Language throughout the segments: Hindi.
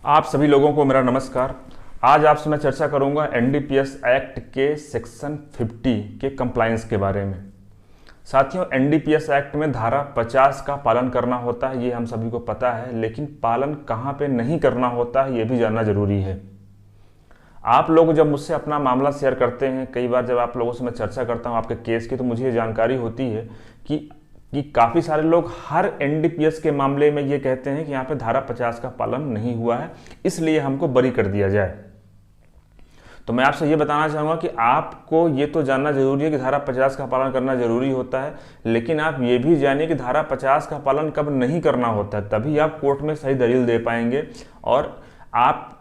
आप सभी लोगों को मेरा नमस्कार। आज आपसे मैं चर्चा करूंगा एनडीपीएस एक्ट के सेक्शन 50 के कंप्लायंस के बारे में। साथियों, एनडीपीएस एक्ट में धारा 50 का पालन करना होता है, ये हम सभी को पता है, लेकिन पालन कहाँ पे नहीं करना होता है ये भी जानना जरूरी है। आप लोग जब मुझसे अपना मामला शेयर करते हैं, कई बार जब आप लोगों से मैं चर्चा करता हूँ आपके केस की, तो मुझे ये जानकारी होती है कि काफ़ी सारे लोग हर एनडीपीएस के मामले में ये कहते हैं कि यहाँ पे धारा 50 का पालन नहीं हुआ है, इसलिए हमको बरी कर दिया जाए। तो मैं आपसे ये बताना चाहूँगा कि आपको ये तो जानना जरूरी है कि धारा 50 का पालन करना जरूरी होता है, लेकिन आप ये भी जानिए कि धारा 50 का पालन कब नहीं करना होता है, तभी आप कोर्ट में सही दलील दे पाएंगे और आप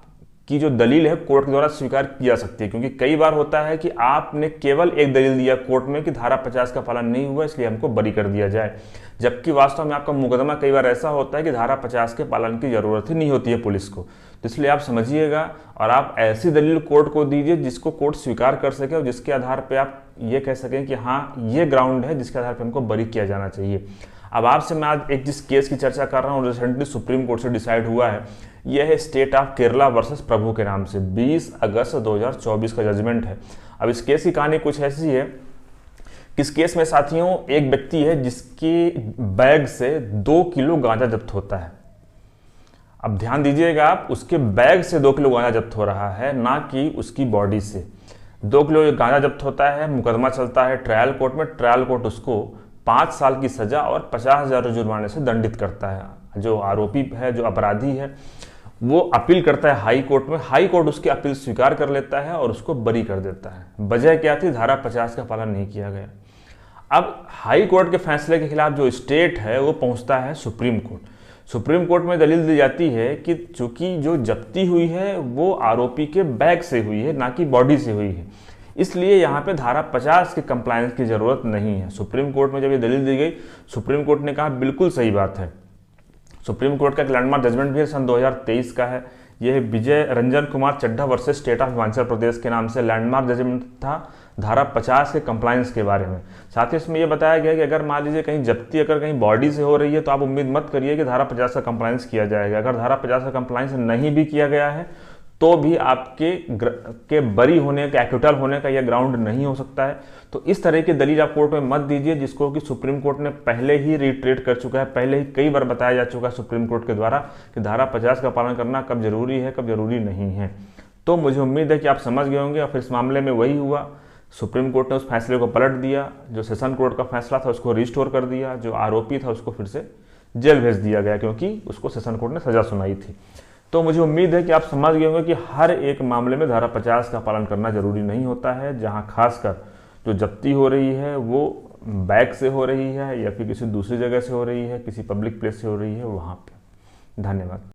की जो दलील है कोर्ट के द्वारा स्वीकार की जा सकती है। क्योंकि कई बार होता है कि आपने केवल एक दलील दिया कोर्ट में कि धारा 50 का पालन नहीं हुआ इसलिए हमको बरी कर दिया जाए, जबकि वास्तव में आपका मुकदमा कई बार ऐसा होता है कि धारा 50 के पालन की जरूरत ही नहीं होती है पुलिस को। तो इसलिए आप समझिएगा और आप ऐसी दलील कोर्ट को दीजिए जिसको कोर्ट स्वीकार कर सके और जिसके आधार पर आप ये कह सकें कि हाँ ये ग्राउंड है जिसके आधार पर हमको बरी किया जाना चाहिए। अब आपसे मैं आज एक जिस केस की चर्चा कर रहा हूँ रिसेंटली सुप्रीम कोर्ट से डिसाइड हुआ है, यह है स्टेट ऑफ केरला वर्सेस प्रभु के नाम से 20 अगस्त 2024 का जजमेंट है। अब इस केस की कहानी कुछ ऐसी है कि इस केस में साथियों एक व्यक्ति है जिसके बैग से 2 किलो गांजा जब्त होता है। अब ध्यान दीजिएगा आप, उसके बैग से 2 किलो गांजा जब्त हो रहा है, ना कि उसकी बॉडी से। 2 किलो गांजा जब्त होता है, मुकदमा चलता है ट्रायल कोर्ट में। ट्रायल कोर्ट उसको 5 साल की सजा और 50,000 जुर्माने से दंडित करता है। जो आरोपी है, जो अपराधी है, वो अपील करता है हाई कोर्ट में। हाई कोर्ट उसकी अपील स्वीकार कर लेता है और उसको बरी कर देता है। वजह क्या थी? धारा 50 का पालन नहीं किया गया। अब हाई कोर्ट के फैसले के खिलाफ जो स्टेट है वो पहुंचता है सुप्रीम कोर्ट। सुप्रीम कोर्ट में दलील दी जाती है कि चूंकि जो जब्ती हुई है वो आरोपी के बैग से हुई है, ना कि बॉडी से हुई है, इसलिए यहाँ पे धारा 50 के कंप्लायंस की जरूरत नहीं है। सुप्रीम कोर्ट में जब ये दलील दी गई, सुप्रीम कोर्ट ने कहा बिल्कुल सही बात है। सुप्रीम कोर्ट का एक लैंडमार्क जजमेंट भी है, सन 2023 का है। यह Vijay Ranjan Kumar Chadha versus state of Himachal Pradesh के नाम से लैंडमार्क जजमेंट था धारा 50 के कंप्लायंस के बारे में। साथ ही इसमें यह बताया गया कि अगर मान लीजिए कहीं जब्ती अगर कहीं बॉडी से हो रही है तो आप उम्मीद मत करिए कि धारा 50 का कंप्लायंस किया जाएगा। अगर धारा 50 का कंप्लायंस नहीं भी किया गया है तो भी आपके बरी होने का, एक्विटल होने का यह ग्राउंड नहीं हो सकता है। तो इस तरह की दलील आप कोर्ट में मत दीजिए जिसको कि सुप्रीम कोर्ट ने पहले ही रिट्रेट कर चुका है, पहले ही कई बार बताया जा चुका है सुप्रीम कोर्ट के द्वारा कि धारा 50 का पालन करना कब जरूरी है, कब जरूरी नहीं है। तो मुझे उम्मीद है कि आप समझ गए होंगे। और फिर इस मामले में वही हुआ, सुप्रीम कोर्ट ने उस फैसले को पलट दिया। जो सेशन कोर्ट का फैसला था उसको रिस्टोर कर दिया। जो आरोपी था उसको फिर से जेल भेज दिया गया क्योंकि उसको सेशन कोर्ट ने सजा सुनाई थी। तो मुझे उम्मीद है कि आप समझ गए होंगे कि हर एक मामले में धारा 50 का पालन करना जरूरी नहीं होता है। जहां खासकर जो जब्ती हो रही है वो बैग से हो रही है या फिर किसी दूसरी जगह से हो रही है, किसी पब्लिक प्लेस से हो रही है, वहां पे। धन्यवाद।